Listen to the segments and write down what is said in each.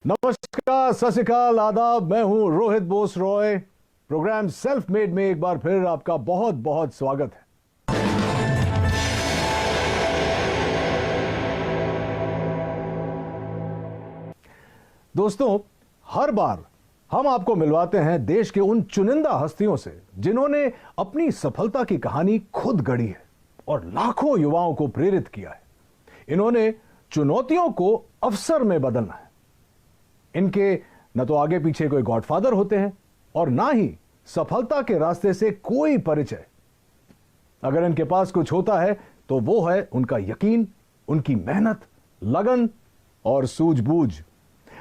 नमस्कार, सत श्री अकाल, आदाब। मैं हूं Rohit Bose Roy. Programme self made में एक बार फिर आपका बहुत बहुत स्वागत है। दोस्तों, हर बार हम आपको मिलवाते हैं देश के उन चुनिंदा हस्तियों से जिन्होंने अपनी सफलता की कहानी खुद गढ़ी है और लाखों युवाओं को प्रेरित किया है। इन्होंने चुनौतियों को अवसर में बदलना है। इनके न तो आगे पीछे कोई गॉडफादर होते हैं और ना ही सफलता के रास्ते से कोई परिचय। अगर इनके पास कुछ होता है तो वो है उनका यकीन, उनकी मेहनत, लगन और सूझबूझ।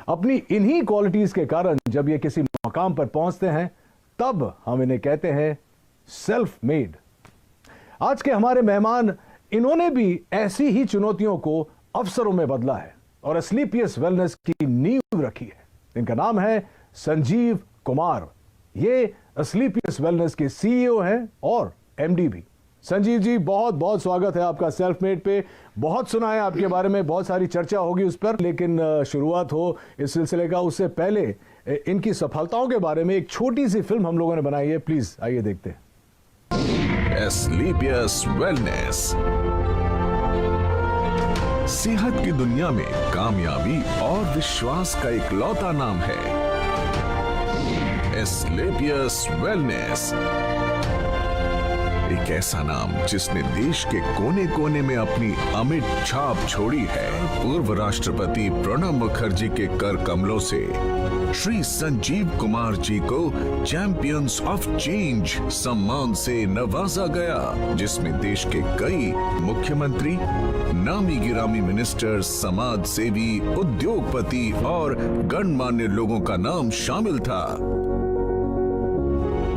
अपनी इन्हीं क्वालिटीज के कारण जब ये किसी मकाम पर पहुंचते हैं तब हम इन्हें कहते हैं सेल्फ मेड। आज के हमारे मेहमान, इन्होंने भी ऐसी ही चुनौतियों को अवसरों में बदला है और एस्क्लेपियस वेलनेस की नींव रखी है। इनका नाम है संजीव कुमार। ये एस्क्लेपियस वेलनेस के सीईओ हैं और एमडी भी। संजीव जी, बहुत बहुत स्वागत है आपका सेल्फ मेड पे। बहुत सुना है आपके बारे में, बहुत सारी चर्चा होगी उस पर, लेकिन शुरुआत हो इस सिलसिले का उससे पहले इनकी सफलताओं के बारे में एक छोटी सी फिल्म हम लोगों ने बनाई है। प्लीज आइए देखते हैं। एस्क्लेपियस वेलनेस सेहत की दुनिया में कामयाबी और विश्वास का इकलौता नाम है। एस्क्लेपियस वेलनेस, एक ऐसा नाम जिसने देश के कोने कोने में अपनी अमिट छाप छोड़ी है। पूर्व राष्ट्रपति प्रणब मुखर्जी के कर कमलों से श्री संजीव कुमार जी को चैंपियंस ऑफ चेंज सम्मान से नवाजा गया, जिसमें देश के कई मुख्यमंत्री, नामी गिरामी मिनिस्टर, समाज सेवी, उद्योगपति और गणमान्य लोगों का नाम शामिल था।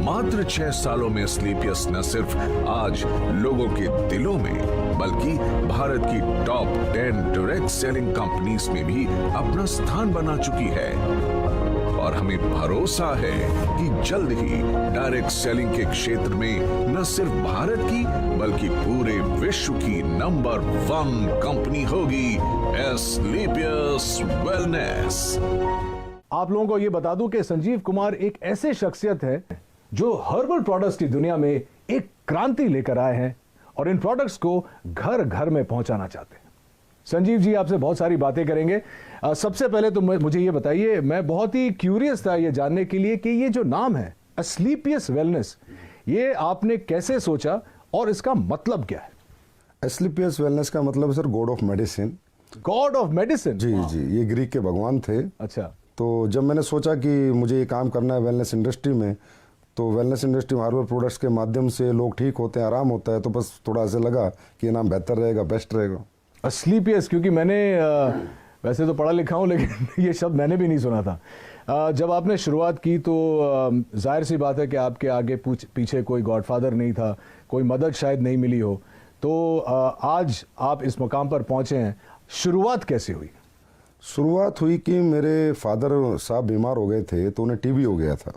मात्र 6 सालों में एस्क्लेपियस न सिर्फ आज लोगों के दिलों में बल्कि भारत की टॉप 10 डायरेक्ट सेलिंग कंपनीज में भी अपना स्थान बना चुकी है और हमें भरोसा है कि जल्द ही डायरेक्ट सेलिंग के क्षेत्र में न सिर्फ भारत की बल्कि पूरे विश्व की नंबर 1 कंपनी होगी एस्क्लेपियस वेलनेस। आप लोगों को यह बता दूं कि संजीव कुमार एक ऐसे शख्सियत है जो हर्बल प्रोडक्ट्स की दुनिया में एक क्रांति लेकर आए हैं और इन प्रोडक्ट्स को घर घर में पहुंचाना चाहते हैं। संजीव जी, आपसे बहुत सारी बातें करेंगे। सबसे पहले तो मुझे ये बताइए, मैं बहुत ही क्यूरियस था ये जानने के लिए कि ये जो नाम है एस्क्लेपियस वेलनेस, ये आपने कैसे सोचा और इसका मतलब क्या है? एस्क्लेपियस वेलनेस का मतलब है sir god of medicine. God of medicine? जी जी, ये ग्रीक के भगवान थे। अच्छा। तो जब मैंने सोचा कि मुझे ये काम करना है वेलनेस इंडस्ट्री में, तो वेलनेस इंडस्ट्री में हर्बल प्रोडक्ट्स के माध्यम से लोग ठीक होते हैं, आराम होता है, तो बस थोड़ा ऐसे लगा कि ये नाम बेहतर रहेगा, बेस्ट रहेगा एस्क्लेपियस। क्योंकि मैंने वैसे तो पढ़ा लिखा हूँ लेकिन ये शब्द मैंने भी नहीं सुना था। जब आपने शुरुआत की तो जाहिर सी बात है कि आपके आगे पीछे कोई गॉडफादर नहीं था, कोई मदद शायद नहीं मिली हो, तो आज आप इस मुकाम पर पहुँचे हैं। शुरुआत कैसे हुई? शुरुआत हुई कि मेरे फादर साहब बीमार हो गए थे, तो उन्हें टीबी हो गया था।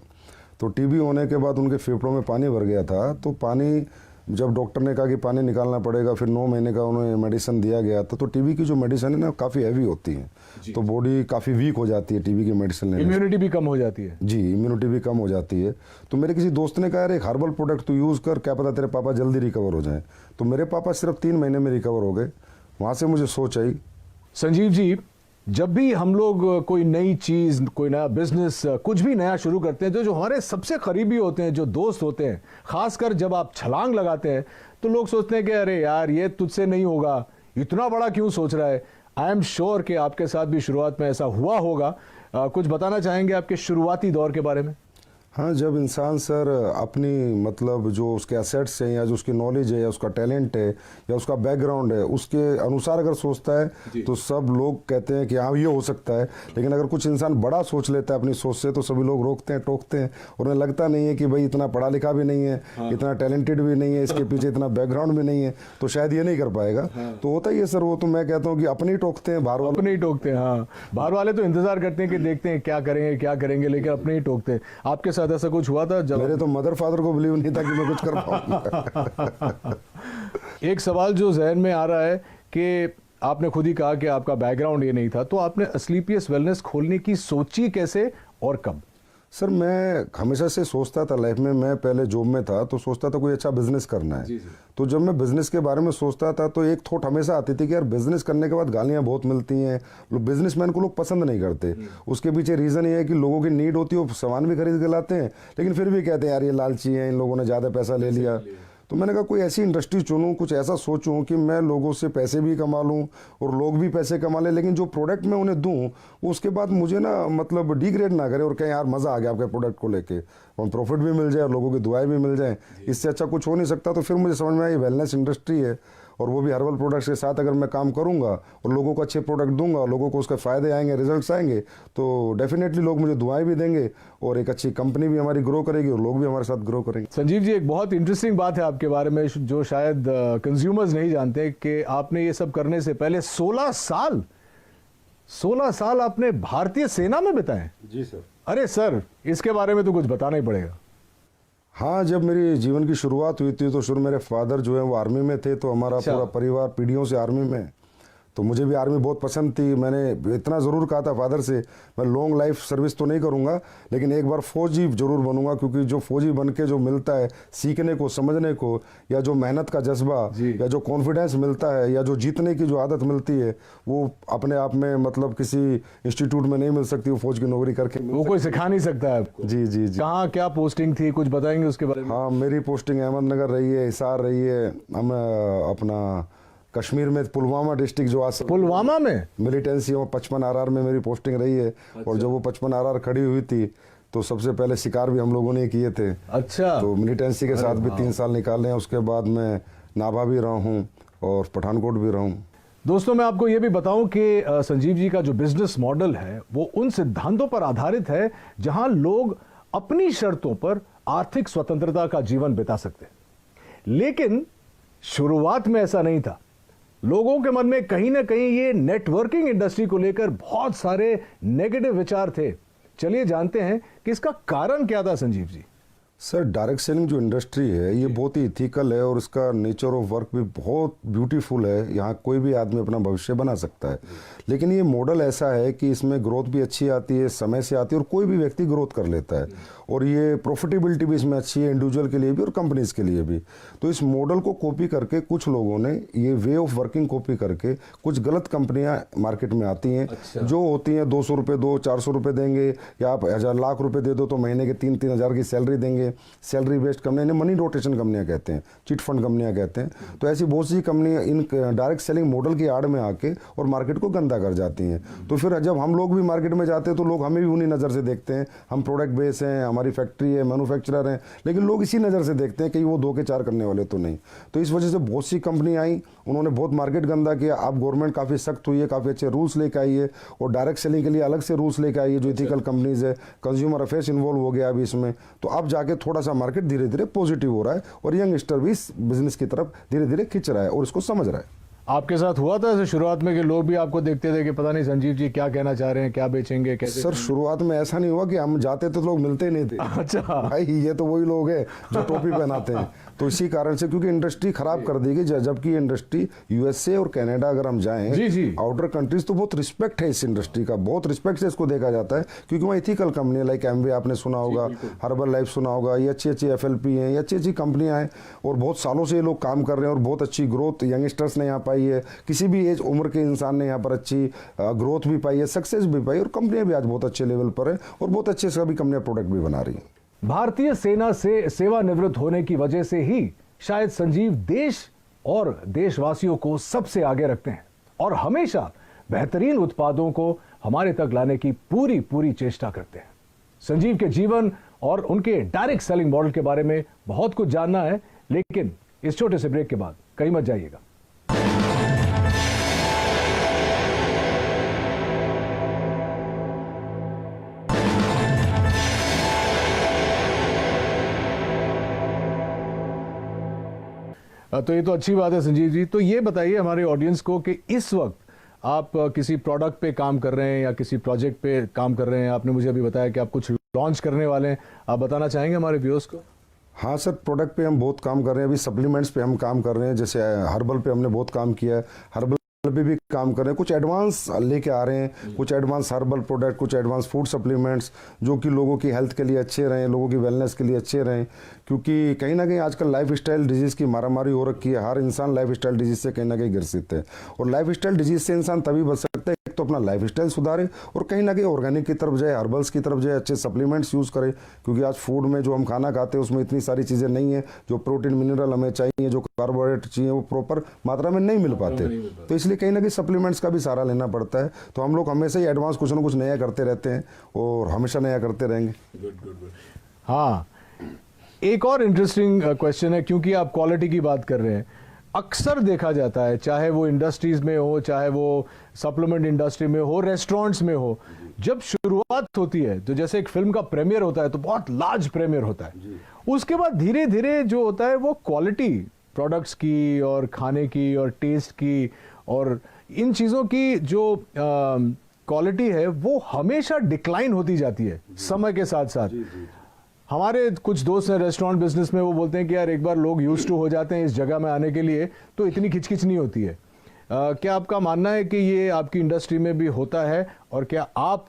तो टीबी होने के बाद उनके फेफड़ों में पानी भर गया था। तो पानी, जब डॉक्टर ने कहा कि पानी निकालना पड़ेगा, फिर 9 महीने का उन्हें मेडिसिन दिया गया था। तो टीबी की जो मेडिसिन है ना, काफ़ी हैवी होती है, तो बॉडी काफ़ी वीक हो जाती है टीबी की मेडिसिन लेने से। इम्यूनिटी भी कम हो जाती है। जी, इम्यूनिटी भी कम हो जाती है। तो मेरे किसी दोस्त ने कहा, यार एक हर्बल प्रोडक्ट तो यूज़ कर, क्या पता तेरे पापा जल्दी रिकवर हो जाएं। तो मेरे पापा सिर्फ 3 महीने में रिकवर हो गए। वहाँ से मुझे सोच आई। संजीव जी, जब भी हम लोग कोई नई चीज़, कोई नया बिजनेस, कुछ भी नया शुरू करते हैं, तो जो हमारे सबसे करीबी होते हैं, जो दोस्त होते हैं, खासकर जब आप छलांग लगाते हैं तो लोग सोचते हैं कि अरे यार ये तुझसे नहीं होगा, इतना बड़ा क्यों सोच रहा है। आई एम श्योर कि आपके साथ भी शुरुआत में ऐसा हुआ होगा। कुछ बताना चाहेंगे आपके शुरुआती दौर के बारे में? हाँ, जब इंसान सर अपनी मतलब जो उसके एसेट्स हैं या जो उसकी नॉलेज है या उसका टैलेंट है या उसका बैकग्राउंड है, उसके अनुसार अगर सोचता है तो सब लोग कहते हैं कि हाँ ये हो सकता है। लेकिन अगर कुछ इंसान बड़ा सोच लेता है अपनी सोच से, तो सभी लोग रोकते हैं, टोकते हैं और उन्हें लगता नहीं है कि भाई इतना पढ़ा लिखा भी नहीं है, इतना टैलेंटेड भी नहीं है, इसके पीछे इतना बैकग्राउंड भी नहीं है, तो शायद ये नहीं कर पाएगा। तो होता ही है सर, वो तो मैं कहता हूँ कि अपने ही टोकते हैं, बाहर वाले अपने ही टोकते हैं। हाँ, बाहर वाले तो इंतजार करते हैं कि देखते हैं क्या करेंगे क्या करेंगे, लेकिन अपने ही टोकते हैं। आपके साथ ऐसा कुछ हुआ था? जब मेरे तो मदर फादर को बिलीव नहीं था कि मैं कुछ कर पाऊंगा। एक सवाल जो जहन में आ रहा है कि आपने खुद ही कहा कि आपका बैकग्राउंड ये नहीं था, तो आपने अस्क्लेपियस वेलनेस खोलने की सोची कैसे और कब? सर मैं हमेशा से सोचता था लाइफ में, मैं पहले जॉब में था तो सोचता था कोई अच्छा बिजनेस करना है। तो जब मैं बिजनेस के बारे में सोचता था तो एक थॉट हमेशा आती थी कि यार बिजनेस करने के बाद गालियां बहुत मिलती हैं, बिजनेसमैन को लोग पसंद नहीं करते। उसके पीछे रीज़न ये है कि लोगों की नीड होती है, वो सामान भी खरीद के लाते हैं, लेकिन फिर भी कहते हैं यार ये लालची है, इन लोगों ने ज़्यादा पैसा ले लिया। तो मैंने कहा कोई ऐसी इंडस्ट्री चुनूं, कुछ ऐसा सोचूं कि मैं लोगों से पैसे भी कमा लूं और लोग भी पैसे कमा लें, लेकिन जो प्रोडक्ट मैं उन्हें दूं वो उसके बाद मुझे ना मतलब डिग्रेड ना करे और कहें यार मज़ा आ गया आपके प्रोडक्ट को लेके, और प्रॉफिट भी मिल जाए और लोगों की दुआएं भी मिल जाएं। इससे अच्छा कुछ हो नहीं सकता। तो फिर मुझे समझ में आया ये वेलनेस इंडस्ट्री है, और वो भी हर्बल प्रोडक्ट्स के साथ अगर मैं काम करूंगा और लोगों को अच्छे प्रोडक्ट दूंगा, लोगों को उसके फ़ायदे आएंगे, रिजल्ट्स आएंगे, तो डेफिनेटली लोग मुझे दुआएं भी देंगे और एक अच्छी कंपनी भी हमारी ग्रो करेगी और लोग भी हमारे साथ ग्रो करेंगे। संजीव जी, एक बहुत इंटरेस्टिंग बात है आपके बारे में जो शायद कंज्यूमर्स नहीं जानते कि आपने ये सब करने से पहले 16 साल आपने भारतीय सेना में बिताए। जी सर। अरे सर, इसके बारे में तो कुछ बताना ही पड़ेगा। हाँ, जब मेरी जीवन की शुरुआत हुई थी तो शुरू मेरे फादर जो है वो आर्मी में थे, तो हमारा अच्छा। पूरा परिवार पीढ़ियों से आर्मी में, तो मुझे भी आर्मी बहुत पसंद थी। मैंने इतना ज़रूर कहा था फादर से मैं लॉन्ग लाइफ सर्विस तो नहीं करूँगा, लेकिन एक बार फौजी जरूर बनूंगा, क्योंकि जो फौजी बन के जो मिलता है सीखने को, समझने को, या जो मेहनत का जज्बा, या जो कॉन्फिडेंस मिलता है, या जो जीतने की जो आदत मिलती है, वो अपने आप में मतलब किसी इंस्टीट्यूट में नहीं मिल सकती, वो फौज की नौकरी करके वो कोई सिखा नहीं सकता है आपको। जी जी जी। कहाँ क्या पोस्टिंग थी, कुछ बताएंगे उसके बारे में? हाँ, मेरी पोस्टिंग अहमदनगर रही है, हिसार रही है, हम अपना कश्मीर में पुलवामा डिस्ट्रिक्ट जो आज पुलवामा में मिलिटेंसी 55 RR में मेरी पोस्टिंग रही है। और जब वो 55 RR खड़ी हुई थी तो सबसे पहले शिकार भी हम लोगों ने किए थे। अच्छा। तो मिलिटेंसी के साथ भी 3 साल निकाले हैं। उसके बाद मैं नाभा भी रहा हूँ और पठानकोट भी रहा हूँ। दोस्तों, मैं आपको यह भी बताऊं कि संजीव जी का जो बिजनेस मॉडल है वो उन सिद्धांतों पर आधारित है जहां लोग अपनी शर्तों पर आर्थिक स्वतंत्रता का जीवन बिता सकते हैं। लेकिन शुरुआत में ऐसा नहीं था। लोगों के मन में कहीं ना कहीं ये नेटवर्किंग इंडस्ट्री को लेकर बहुत सारे नेगेटिव विचार थे। चलिए जानते हैं कि इसका कारण क्या था Sanjeev ji. Sir, direct selling जो इंडस्ट्री है ये बहुत ही इथिकल है और इसका नेचर ऑफ वर्क भी बहुत ब्यूटीफुल है। यहाँ कोई भी आदमी अपना भविष्य बना सकता है, लेकिन ये मॉडल ऐसा है कि इसमें ग्रोथ भी अच्छी आती है, समय से आती है, और कोई भी व्यक्ति ग्रोथ कर लेता है, और ये प्रॉफिटेबिलिटी भी इसमें अच्छी है, इंडिविजुअल के लिए भी और कंपनीज के लिए भी। तो इस मॉडल को कॉपी करके कुछ लोगों ने ये वे ऑफ वर्किंग कॉपी करके कुछ गलत कंपनियां मार्केट में आती हैं। अच्छा। जो होती हैं 200 रुपये दो, 400 रुपये देंगे, या आप 1,000 लाख रुपए दे दो तो महीने के 3-3 हज़ार की सैलरी देंगे। सैलरी बेस्ड कंपनी, इन्हें मनी रोटेशन कंपनियां कहते हैं, चिट फंड कंपनियां कहते हैं। तो ऐसी बहुत सी कंपनियां इन डायरेक्ट सेलिंग मॉडल की आड़ में आके और मार्केट को गंदा कर जाती हैं। तो फिर जब हम लोग भी मार्केट में जाते हैं तो लोग हमें भी उन्हीं नज़र से देखते हैं। हम प्रोडक्ट बेस हैं, हमारी फैक्ट्री है, मैन्युफैक्चरर हैं, लेकिन लोग इसी नज़र से देखते हैं कि वो 2 के 4 करने वाले तो नहीं। तो इस वजह से बहुत सी कंपनी आई, उन्होंने बहुत मार्केट गंदा किया। अब गवर्नमेंट काफ़ी सख्त हुई है, काफ़ी अच्छे रूल्स लेकर आई है, और डायरेक्ट सेलिंग के लिए अलग से रूल्स लेकर आई है जो इथिकल कंपनीज है। कंज्यूमर अफेयर्स इन्वॉल्व हो गया अभी इसमें। तो अब जाके थोड़ा सा मार्केट धीरे धीरे पॉजिटिव हो रहा है, और यंगस्टर भी इस बिजनेस की तरफ धीरे धीरे खिंच रहा है और इसको समझ रहा है। आपके साथ हुआ था ऐसे शुरुआत में कि लोग भी आपको देखते थे कि पता नहीं संजीव जी क्या कहना चाह रहे हैं, क्या बेचेंगे, कैसे? सर, शुरुआत में ऐसा नहीं हुआ कि हम जाते तो लोग मिलते ही नहीं थे। अच्छा भाई, ये तो वही लोग हैं जो टोपी पहनाते हैं। तो इसी कारण से, क्योंकि इंडस्ट्री खराब कर दी गई, जबकि इंडस्ट्री यूएसए और कनाडा अगर हम जाएं, जी जी, आउटर कंट्रीज, तो बहुत रिस्पेक्ट है इस इंडस्ट्री का, बहुत रिस्पेक्ट से इसको देखा जाता है, क्योंकि वहाँ इथिकल कंपनी लाइक एमवे आपने सुना होगा, हर्बल लाइफ सुना होगा, ये अच्छी अच्छी FLP हैं, ये अच्छी अच्छी कंपनियां हैं, और बहुत सालों से ये लोग काम कर रहे हैं, और बहुत अच्छी ग्रोथ यंगस्टर्स ने यहाँ पाई है। किसी भी एज उम्र के इंसान ने यहाँ पर अच्छी ग्रोथ भी पाई है, सक्सेस भी पाई, और कंपनियां भी आज बहुत अच्छे लेवल पर है, और बहुत अच्छे सभी कंपनियां प्रोडक्ट भी बना रही हैं। भारतीय सेना से सेवानिवृत्त होने की वजह से ही शायद संजीव देश और देशवासियों को सबसे आगे रखते हैं, और हमेशा बेहतरीन उत्पादों को हमारे तक लाने की पूरी चेष्टा करते हैं। संजीव के जीवन और उनके डायरेक्ट सेलिंग मॉडल के बारे में बहुत कुछ जानना है, लेकिन इस छोटे से ब्रेक के बाद कहीं मत जाइएगा। तो ये तो अच्छी बात है संजीव जी। तो ये बताइए हमारे ऑडियंस को कि इस वक्त आप किसी प्रोडक्ट पे काम कर रहे हैं या किसी प्रोजेक्ट पे काम कर रहे हैं। आपने मुझे अभी बताया कि आप कुछ लॉन्च करने वाले हैं, आप बताना चाहेंगे हमारे व्यूअर्स को? हाँ सर, प्रोडक्ट पे हम बहुत काम कर रहे हैं। अभी सप्लीमेंट्स पे हम काम कर रहे हैं, जैसे हर्बल पे हमने बहुत काम किया है। हर्बल पे भी काम कर रहे हैं, कुछ एडवांस लेके आ रहे हैं, कुछ एडवांस हर्बल प्रोडक्ट, कुछ एडवांस फूड सप्लीमेंट्स जो कि लोगों की हेल्थ के लिए अच्छे रहें, लोगों की वेलनेस के लिए अच्छे रहें। क्योंकि कहीं ना कहीं आजकल लाइफ स्टाइल डिजीज़ की मारामारी हो रखी है, हर इंसान लाइफ स्टाइल डिजीज़ से कहीं ना कहीं ग्रसित है। और लाइफ स्टाइल डिजीज़ से इंसान तभी बच सकता है एक तो अपना लाइफ स्टाइल सुधारे और कहीं ना कहीं ऑर्गेनिक की तरफ जाए, हर्बल्स की तरफ जाए, अच्छे सप्लीमेंट्स यूज़ करे। क्योंकि आज फूड में जो हम खाना खाते हैं उसमें इतनी सारी चीज़ें नहीं है, जो प्रोटीन मिनरल हमें चाहिए, जो कार्बोहाइड्रेट चाहिए, वो प्रॉपर मात्रा में नहीं मिल पाते। तो इसलिए कहीं ना कहीं सप्लीमेंट्स का भी सहारा लेना पड़ता है। तो हम लोग हमेशा ही एडवांस कुछ ना कुछ नया करते रहते हैं और हमेशा नया करते रहेंगे। हाँ, एक और इंटरेस्टिंग क्वेश्चन है, क्योंकि आप क्वालिटी की बात कर रहे हैं। अक्सर देखा जाता है, चाहे वो इंडस्ट्रीज में हो, चाहे वो सप्लीमेंट इंडस्ट्री में हो, रेस्टोरेंट्स में हो, जब शुरुआत होती है तो जैसे एक फिल्म का प्रीमियर होता है तो बहुत लार्ज प्रीमियर होता है। उसके बाद धीरे धीरे जो होता है वो क्वालिटी प्रोडक्ट्स की और खाने की और टेस्ट की और इन चीज़ों की जो क्वालिटी है वो हमेशा डिक्लाइन होती जाती है समय के साथ साथ। हमारे कुछ दोस्त हैं रेस्टोरेंट बिजनेस में, वो बोलते हैं कि यार एक बार लोग यूज्ड टू हो जाते हैं इस जगह में आने के लिए तो इतनी खिचखिच नहीं होती है। क्या आपका मानना है कि ये आपकी इंडस्ट्री में भी होता है और क्या आप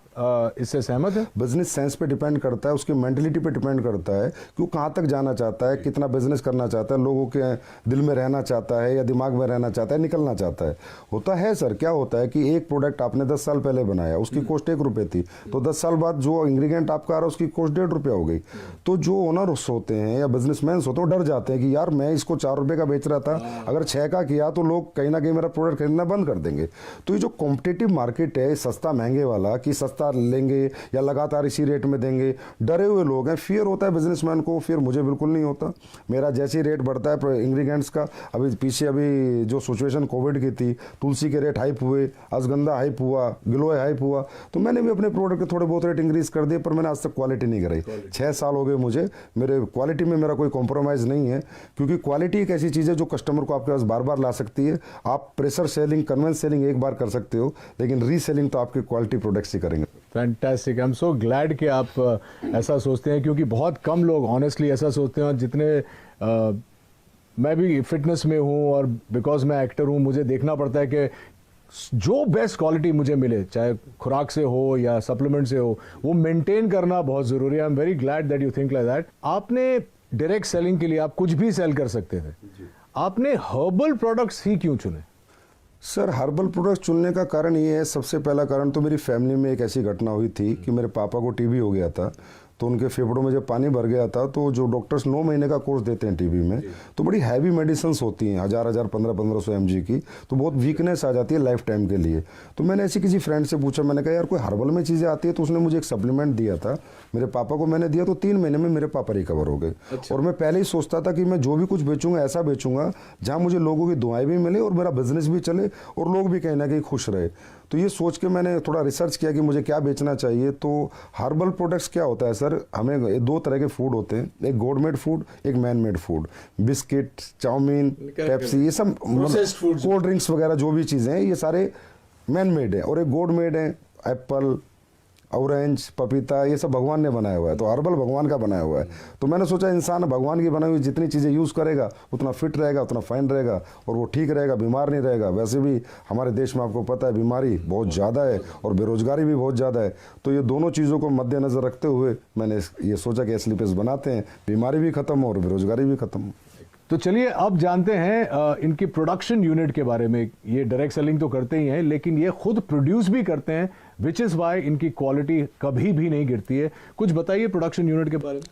इससे सहमत हैं? बिजनेस सेंस पे डिपेंड करता है, उसकी मेंटलिटी पे डिपेंड करता है कि वो कहाँ तक जाना चाहता है, कितना बिजनेस करना चाहता है, लोगों के दिल में रहना चाहता है या दिमाग में रहना चाहता है, निकलना चाहता है। होता है सर, क्या होता है कि एक प्रोडक्ट आपने 10 साल पहले बनाया, उसकी कॉस्ट 1 रुपये थी, तो 10 साल बाद जो इंग्रेडिएंट आपका आ रहा है उसकी कॉस्ट 1.5 रुपया हो गई। तो जो ओनर्स होते हैं या बिजनेसमैन होते हैं वो डर जाते हैं कि यार मैं इसको 4 रुपये का बेच रहा था, अगर 6 का किया तो लोग कहीं ना कहीं मेरा प्रोडक्ट खरीदना बंद कर देंगे। तो ये जो कॉम्पिटिटिव मार्केट है सस्ता महंगे वाला, कि सस्ता लेंगे या लगातार इसी रेट में देंगे, डरे हुए लोग हैं। फियर होता है बिजनेसमैन को, फिर मुझे बिल्कुल नहीं होता। मेरा जैसे ही रेट बढ़ता है इंग्रेडिएंट्स का, अभी पीछे अभी जो सिचुएशन कोविड की थी, तुलसी के रेट हाइप हुए, अश्वगंधा हाइप हुआ, गिलोय हाइप हुआ, तो मैंने भी अपने प्रोडक्ट के थोड़े बहुत रेट इंक्रीज कर दिए, पर मैंने आज तक क्वालिटी नहीं कराई। 6 साल हो गए मुझे, मेरे क्वालिटी में मेरा कोई कॉम्प्रोमाइज़ नहीं है। क्योंकि क्वालिटी एक ऐसी चीज़ है जो कस्टमर को आपके पास बार बार ला सकती है। आप प्रेशर सेलिंग, कन्वेंस सेलिंग एक बार कर सकते हो, लेकिन रीसेलिंग तो आपके क्वालिटी प्रोडक्ट्स ही करेंगे। Fantastic, I am so glad कि आप ऐसा सोचते हैं, क्योंकि बहुत कम लोग ऑनेस्टली ऐसा सोचते हैं। और जितने मैं भी फिटनेस में हूँ और बिकॉज मैं एक्टर हूँ, मुझे देखना पड़ता है कि जो बेस्ट क्वालिटी मुझे मिले, चाहे खुराक से हो या सप्लीमेंट से हो, वो मेंटेन करना बहुत ज़रूरी है। I am very glad that you think like that. आपने डायरेक्ट सेलिंग के लिए आप कुछ भी सेल कर सकते थे, आपने हर्बल प्रोडक्ट्स ही क्यों चुने? सर, हर्बल प्रोडक्ट चुनने का कारण ये है, सबसे पहला कारण तो मेरी फैमिली में एक ऐसी घटना हुई थी कि मेरे पापा को टीबी हो गया था। तो उनके फेफड़ों में जब पानी भर गया था, तो जो डॉक्टर्स 9 महीने का कोर्स देते हैं टीबी में, तो बड़ी हैवी मेडिसिन्स होती हैं, 1000 1500 mg की, तो बहुत वीकनेस आ जाती है लाइफ टाइम के लिए। तो मैंने ऐसी किसी फ्रेंड से पूछा, मैंने कहा यार कोई हर्बल में चीज़ें आती है, तो उसने मुझे एक सप्लीमेंट दिया था, मेरे पापा को मैंने दिया, तो 3 महीने में मेरे पापा रिकवर हो गए। और मैं पहले ही सोचता था कि मैं जो भी कुछ बेचूंगा ऐसा बेचूंगा जहाँ मुझे लोगों की दुआएं भी मिले और मेरा बिजनेस भी चले और लोग भी कहीं ना कहीं खुश रहे। तो ये सोच के मैंने थोड़ा रिसर्च किया कि मुझे क्या बेचना चाहिए। तो हर्बल प्रोडक्ट्स क्या होता है सर, हमें 2 तरह के फूड होते हैं, एक गॉड मेड फूड, एक man made food. Biscuit, chow mein, Pepsi, ये सब कोल्ड ड्रिंक्स वगैरह जो भी चीज़ें हैं, ये सारे मैन मेड है। और एक गॉड मेड है, एप्पल, ऑरेंज, पपीता, ये सब भगवान ने बनाया हुआ है। तो हर्बल भगवान का बनाया हुआ है। तो मैंने सोचा इंसान भगवान की बनाई हुई जितनी चीज़ें यूज़ करेगा उतना फिट रहेगा, उतना फाइन रहेगा और वो ठीक रहेगा, बीमार नहीं रहेगा। वैसे भी हमारे देश में आपको पता है बीमारी बहुत ज़्यादा है और बेरोजगारी भी बहुत ज़्यादा है। तो ये दोनों चीज़ों को मद्देनज़र रखते हुए मैंने ये सोचा कि एस्लीपियस बनाते हैं, बीमारी भी खत्म हो और बेरोजगारी भी खत्म हो। तो चलिए अब जानते हैं इनकी प्रोडक्शन यूनिट के बारे में। ये डायरेक्ट सेलिंग तो करते ही हैं, लेकिन ये खुद प्रोड्यूस भी करते हैं, विच इज़ वाई इनकी क्वालिटी कभी भी नहीं गिरती है। कुछ बताइए प्रोडक्शन यूनिट के बारे में।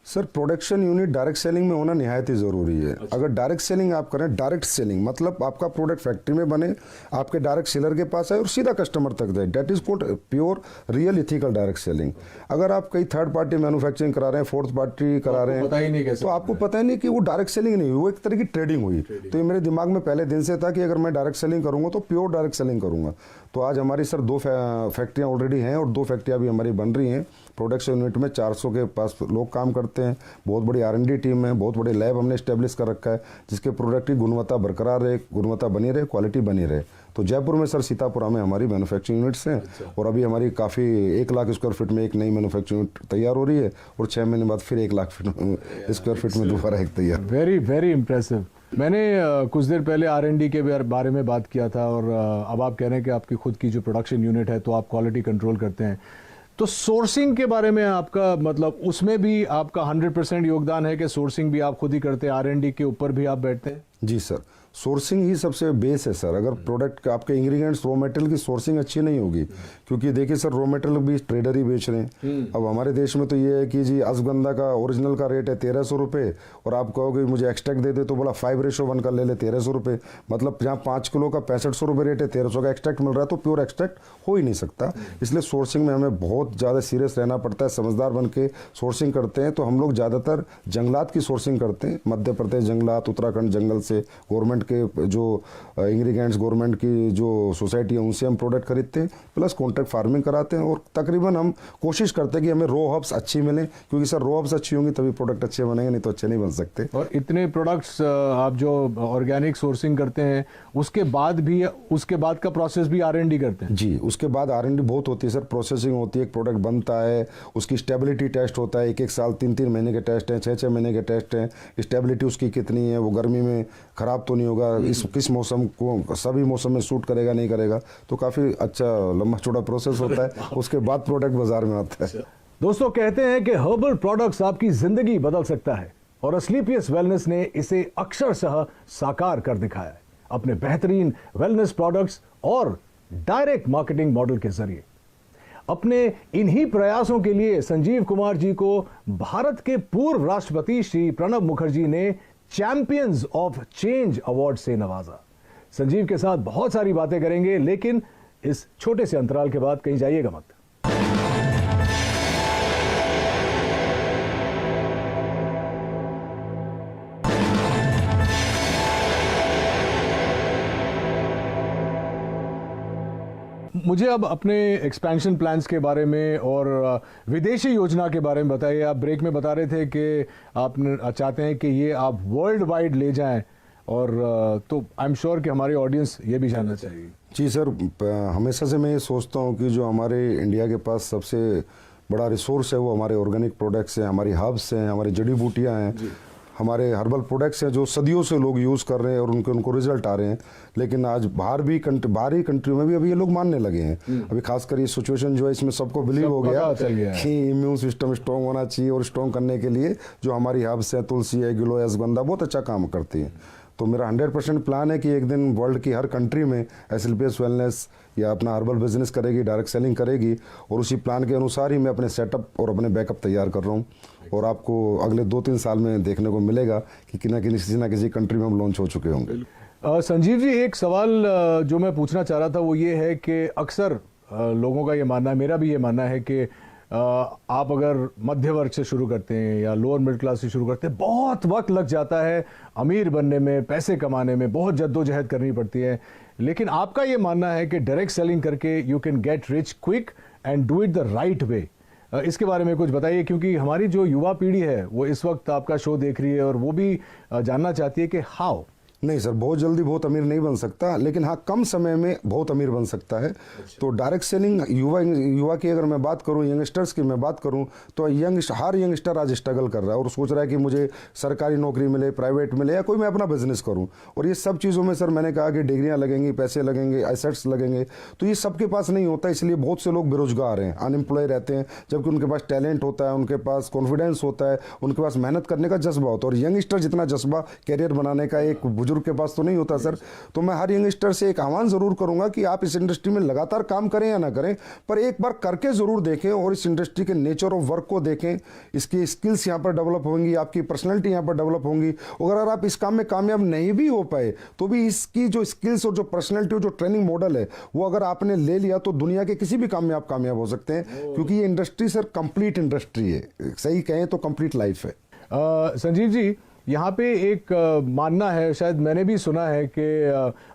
Sir, production unit direct selling में होना निहायत ही ज़रूरी है। अगर डायरेक्ट सेलिंग आप करें, डायरेक्ट सेलिंग मतलब आपका प्रोडक्ट फैक्ट्री में बने, आपके डायरेक्ट सेलर के पास आए और सीधा कस्टमर तक जाए, that is called pure real ethical direct selling. अगर आप कई थर्ड पार्टी मैन्युफैक्चरिंग करा रहे हैं, फोर्थ पार्टी करा रहे हैं, तो आपको पता ही नहीं कि वो डायरेक्ट सेलिंग नहीं हुई, वो एक तरह की ट्रेडिंग हुई। तो ये मेरे दिमाग में पहले दिन से था कि अगर मैं डायरेक्ट सेलिंग करूँगा तो प्योर डायरेक्ट सेलिंग करूँगा। तो आज हमारी सर 2 फैक्ट्रियाँ ऑलरेडी हैं और 2 फैक्ट्रियाँ भी हमारी बन रही हैं। प्रोडक्शन यूनिट में 400 के पास लोग काम करते हैं, बहुत बड़ी R&D टीम है, बहुत बड़े लैब हमने इस्टेब्लिश कर रखा है जिसके प्रोडक्ट की गुणवत्ता बरकरार रहे, गुणवत्ता बनी रहे, क्वालिटी बनी रहे। तो जयपुर में सर सीतापुरा में हमारी मैन्युफैक्चरिंग यूनिट्स हैं। और अभी हमारी काफ़ी 1 लाख स्क्वायर फीट में एक नई मैन्युफैक्चरिंग यूनिट तैयार हो रही है और 6 महीने बाद फिर 1 लाख स्क्वायर फीट में दोबारा एक तैयार। Very very impressive. मैंने कुछ देर पहले R&D के बारे में बात किया था और अब आप कह रहे हैं कि आपकी खुद की जो प्रोडक्शन यूनिट है तो आप क्वालिटी कंट्रोल करते हैं, तो सोर्सिंग के बारे में आपका मतलब उसमें भी आपका 100% योगदान है कि सोर्सिंग भी आप खुद ही करते हैं, R&D के ऊपर भी आप बैठते हैं? जी सर, सोर्सिंग ही सबसे बेस है सर। अगर प्रोडक्ट का आपके इंग्रेडिएंट्स रॉ मटेरियल की सोर्सिंग अच्छी नहीं होगी, क्योंकि देखिए सर रॉ मटेरियल भी ट्रेडर ही बेच रहे हैं। अब हमारे देश में तो ये है कि जी अश्वगंधा का ओरिजिनल का रेट है 1300 रुपये और आप कहोगे मुझे एक्सट्रैक्ट दे दे तो बोला 5:1 का ले ले 1300 रुपये, मतलब जहाँ 5 किलो का 6500 रुपये रेट है 1300 का एक्सट्रैक्ट मिल रहा है तो प्योर एक्सट्रैक्ट हो ही नहीं सकता। इसलिए सोर्सिंग में हमें बहुत ज़्यादा सीरियस रहना पड़ता है, समझदार बन के सोर्सिंग करते हैं। तो हम लोग ज़्यादातर जंगलात की सोर्सिंग करते हैं, मध्य प्रदेश जंगलात, उत्तराखंड जंगल से गवर्नमेंट के जो इंग्रेडिएंट्स गवर्नमेंट की जो सोसाइटी है उनसे हम प्रोडक्ट खरीदते हैं, प्लस कॉन्ट्रैक्ट फार्मिंग कराते हैं और तकरीबन हम कोशिश करते हैं कि हमें रॉ हर्ब्स अच्छी मिले, क्योंकि सर रॉ हर्ब्स अच्छी होंगी तभी प्रोडक्ट अच्छे बनेंगे, नहीं तो अच्छे नहीं बन सकते। और इतने प्रोडक्ट्स आप जो ऑर्गेनिक सोर्सिंग करते हैं उसके बाद का प्रोसेस भी R&D करते हैं? जी, उसके बाद R&D बहुत होती है सर, प्रोसेसिंग होती है, एक प्रोडक्ट बनता है, उसकी स्टेबिलिटी टेस्ट होता है, 1-1 साल 3-3 महीने के टेस्ट हैं, 6-6 महीने के टेस्ट हैं, स्टेबिलिटी उसकी कितनी है, वो गर्मी में ख़राब तो नहीं होगा, किस मौसम को सभी मौसम में सूट करेगा नहीं करेगा, तो काफ़ी अच्छा लंबा चौड़ा प्रोसेस होता है। उसके बाद प्रोडक्ट बाजार में आता है। दोस्तों, कहते हैं कि हर्बल प्रोडक्ट्स आपकी जिंदगी बदल सकता है और एस्क्लेपियस वेलनेस ने इसे अक्षरशः साकार कर दिखाया है अपने बेहतरीन वेलनेस प्रोडक्ट्स और डायरेक्ट मार्केटिंग मॉडल के जरिए। अपने इन्हीं प्रयासों के लिए संजीव कुमार जी को भारत के पूर्व राष्ट्रपति श्री प्रणब मुखर्जी ने चैंपियंस ऑफ चेंज अवार्ड से नवाजा। संजीव के साथ बहुत सारी बातें करेंगे, लेकिन इस छोटे से अंतराल के बाद कहीं जाइएगा मत। मुझे अब अपने एक्सपेंशन प्लान्स के बारे में और विदेशी योजना के बारे में बताइए। आप ब्रेक में बता रहे थे कि आप चाहते हैं कि ये आप वर्ल्ड वाइड ले जाएं, और तो आई एम श्योर कि हमारी ऑडियंस ये भी जानना चाहिए। जी सर, हमेशा से मैं ये सोचता हूँ कि जो हमारे इंडिया के पास सबसे बड़ा रिसोर्स है वो हमारे ऑर्गेनिक प्रोडक्ट्स हैं, हमारी हर्ब्स हैं, हमारी जड़ी बूटियाँ हैं, हमारे हर्बल प्रोडक्ट्स हैं जो सदियों से लोग यूज़ कर रहे हैं और उनको रिजल्ट आ रहे हैं। लेकिन आज बाहरी कंट्रियों में भी अभी ये लोग मानने लगे हैं। अभी खासकर ये सिचुएशन जो है इसमें सबको बिलीव हो गया कि इम्यून सिस्टम स्ट्रॉन्ग होना चाहिए, और स्ट्रॉन्ग करने के लिए जो हमारी हर्ब्स हैं, तुलसी है, गिलोय, अश्वगंधा बहुत अच्छा काम करती हैं। तो मेरा 100% प्लान है कि एक दिन वर्ल्ड की हर कंट्री में एस्क्लेपियस वेलनेस या अपना हर्बल बिजनेस करेगी, डायरेक्ट सेलिंग करेगी, और उसी प्लान के अनुसार ही मैं अपने सेटअप और अपने बैकअप तैयार कर रहा हूँ। और आपको अगले 2-3 साल में देखने को मिलेगा कि किसी ना किसी कंट्री में हम लॉन्च हो चुके होंगे। संजीव जी, एक सवाल जो मैं पूछना चाह रहा था वो ये है कि अक्सर लोगों का ये मानना है, मेरा भी ये मानना है कि आप अगर मध्य वर्ग से शुरू करते हैं या लोअर मिडिल क्लास से शुरू करते हैं, बहुत वक्त लग जाता है अमीर बनने में, पैसे कमाने में, बहुत जद्दोजहद करनी पड़ती है। लेकिन आपका ये मानना है कि डायरेक्ट सेलिंग करके you can get rich quick and do it the right way. इसके बारे में कुछ बताइए, क्योंकि हमारी जो युवा पीढ़ी है वो इस वक्त आपका शो देख रही है और वो भी जानना चाहती है कि हाउ। नहीं सर, बहुत जल्दी बहुत अमीर नहीं बन सकता, लेकिन हाँ कम समय में बहुत अमीर बन सकता है। तो डायरेक्ट सेलिंग युवा की अगर मैं बात करूँ, यंगस्टर्स की मैं बात करूँ, तो हर यंगस्टर आज स्ट्रगल कर रहा है और सोच रहा है कि मुझे सरकारी नौकरी मिले, प्राइवेट मिले, या कोई मैं अपना बिजनेस करूँ। और ये सब चीज़ों में सर मैंने कहा कि डिग्रियाँ लगेंगी, पैसे लगेंगे, एसेट्स लगेंगे, तो ये सबके पास नहीं होता। इसलिए बहुत से लोग बेरोजगार हैं, अनएम्प्लॉय रहते हैं, जबकि उनके पास टैलेंट होता है, उनके पास कॉन्फिडेंस होता है, उनके पास मेहनत करने का जज्बा होता है। और यंगस्टर जितना जज्बा कैरियर बनाने का एक बुजुर्ग के पास तो नहीं होता सर। तो मैं हर यंगस्टर से एक आह्वान जरूर करूंगा कि आप इस इंडस्ट्री में लगातार काम करें या ना करें, पर एक बार करके जरूर देखें और इस इंडस्ट्री के नेचर ऑफ वर्क को देखें। इसकी स्किल्स यहाँ पर डेवलप होंगी, आपकी पर्सनैलिटी यहाँ पर डेवलप होंगी। अगर आप इस काम में कामयाब नहीं भी हो पाए तो भी इसकी जो स्किल्स और जो पर्सनैलिटी और जो ट्रेनिंग मॉडल है वो अगर आपने ले लिया तो दुनिया के किसी भी काम में आप कामयाब हो सकते हैं, क्योंकि ये इंडस्ट्री सर कंप्लीट इंडस्ट्री है, सही कहें तो कंप्लीट लाइफ है। संजीव जी, यहाँ पे एक मानना है, शायद मैंने भी सुना है कि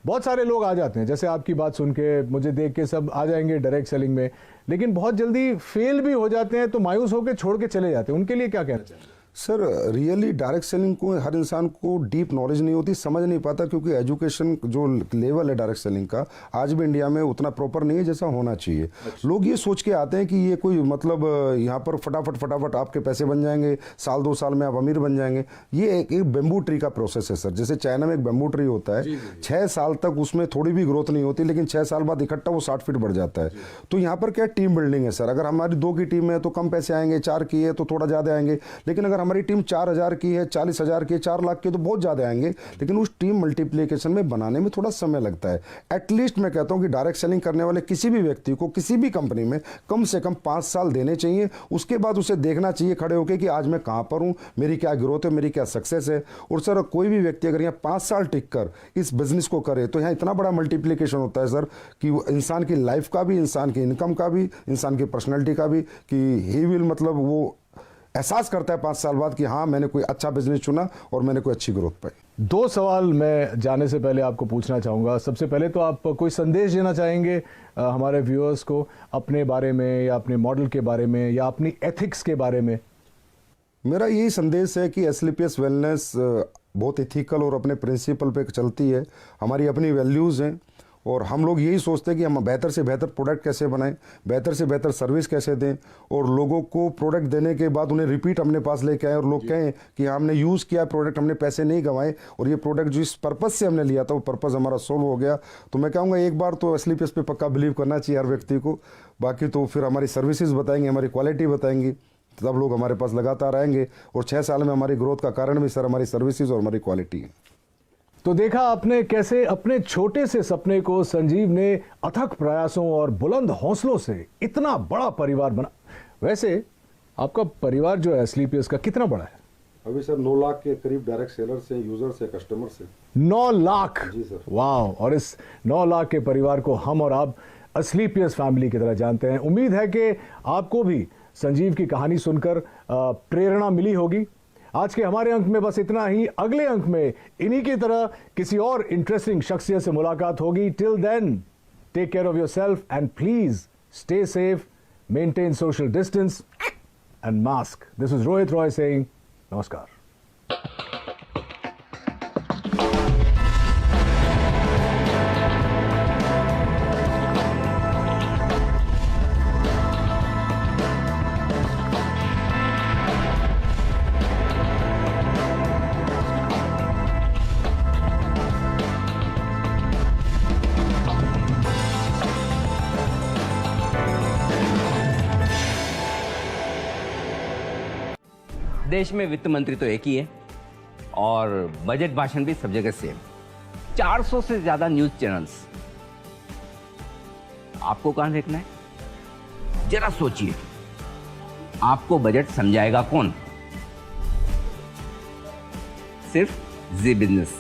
बहुत सारे लोग आ जाते हैं, जैसे आपकी बात सुन के मुझे देख के सब आ जाएंगे डायरेक्ट सेलिंग में, लेकिन बहुत जल्दी फेल भी हो जाते हैं तो मायूस होकर छोड़ के चले जाते हैं। उनके लिए क्या कहना चाहिए? सर रियली डायरेक्ट सेलिंग को हर इंसान को डीप नॉलेज नहीं होती, समझ नहीं पाता, क्योंकि एजुकेशन जो लेवल है डायरेक्ट सेलिंग का आज भी इंडिया में उतना प्रॉपर नहीं है जैसा होना चाहिए। लोग ये सोच के आते हैं कि ये कोई मतलब यहाँ पर फटाफट आपके पैसे बन जाएंगे, साल 2 साल में आप अमीर बन जाएंगे। ये एक बेम्बू ट्री का प्रोसेस है सर। जैसे चाइना में एक बेम्बू ट्री होता है, 6 साल तक उसमें थोड़ी भी ग्रोथ नहीं होती, लेकिन 6 साल बाद इकट्ठा वो 60 फीट बढ़ जाता है। तो यहाँ पर क्या टीम बिल्डिंग है सर। अगर हमारी 2 की टीम है तो कम पैसे आएंगे, 4 की है तो थोड़ा ज़्यादा आएंगे, लेकिन अगर हमारी टीम 4000 की है, 40,000 की है, 4 लाख की है तो बहुत ज़्यादा आएंगे, लेकिन उस टीम मल्टीप्लिकेशन में बनाने में थोड़ा समय लगता है। एटलीस्ट मैं कहता हूँ कि डायरेक्ट सेलिंग करने वाले किसी भी व्यक्ति को किसी भी कंपनी में कम से कम 5 साल देने चाहिए। उसके बाद उसे देखना चाहिए खड़े होकर कि आज मैं कहाँ पर हूँ, मेरी क्या ग्रोथ है, मेरी क्या सक्सेस है। और सर कोई भी व्यक्ति अगर यहाँ 5 साल टिक कर इस बिजनेस को करे तो यहाँ इतना बड़ा मल्टीप्लिकेशन होता है सर कि इंसान की लाइफ का भी, इंसान की इनकम का भी, इंसान की पर्सनैलिटी का भी, कि ही विल मतलब वो एहसास करता है 5 साल बाद कि हाँ मैंने कोई अच्छा बिजनेस चुना और मैंने कोई अच्छी ग्रोथ पाई। 2 सवाल मैं जाने से पहले आपको पूछना चाहूँगा। सबसे पहले तो आप कोई संदेश देना चाहेंगे हमारे व्यूअर्स को अपने बारे में, या अपने मॉडल के बारे में, या अपनी एथिक्स के बारे में? मेरा यही संदेश है कि एसलीपीएस वेलनेस बहुत इथिकल और अपने प्रिंसिपल पे चलती है। हमारी अपनी वैल्यूज़ हैं और हम लोग यही सोचते हैं कि हम बेहतर से बेहतर प्रोडक्ट कैसे बनाएं, बेहतर से बेहतर सर्विस कैसे दें, और लोगों को प्रोडक्ट देने के बाद उन्हें रिपीट अपने पास लेके आए और लोग कहें कि हमने यूज़ किया प्रोडक्ट, हमने पैसे नहीं गंवाए, और ये प्रोडक्ट जो इस पर्पज़ से हमने लिया था वो पर्पज़ हमारा सोल्व हो गया। तो मैं कहूँगा एक बार तो एसलीपीएस पे पक्का बिलीव करना चाहिए हर व्यक्ति को। बाकी तो फिर हमारी सर्विसेज बताएंगे, हमारी क्वालिटी बताएंगी, तब लोग हमारे पास लगातार आएंगे। और 6 साल में हमारी ग्रोथ का कारण भी सर हमारी सर्विसेज और हमारी क्वालिटी है। तो देखा आपने कैसे अपने छोटे से सपने को संजीव ने अथक प्रयासों और बुलंद हौसलों से इतना बड़ा परिवार बना। वैसे आपका परिवार जो है एसलीपीएस का कितना बड़ा है? अभी सर 9 लाख के करीब डायरेक्ट सेलर से, यूजर से, कस्टमर से। 9 लाख? जी सर। वाह। और इस 9 लाख के परिवार को हम और आप एसलीपीएस फैमिली की तरह जानते हैं। उम्मीद है कि आपको भी संजीव की कहानी सुनकर प्रेरणा मिली होगी। आज के हमारे अंक में बस इतना ही। अगले अंक में इन्हीं की तरह किसी और इंटरेस्टिंग शख्सियत से मुलाकात होगी। Till then take care of yourself and please stay safe, maintain social distance and mask. This is Rohit Roy saying नमस्कार। देश में वित्त मंत्री तो एक ही है और बजट भाषण भी सब जगह सेम। 400 से ज्यादा न्यूज चैनल्स। आपको कहां देखना है? जरा सोचिए, आपको बजट समझाएगा कौन? सिर्फ जी बिजनेस।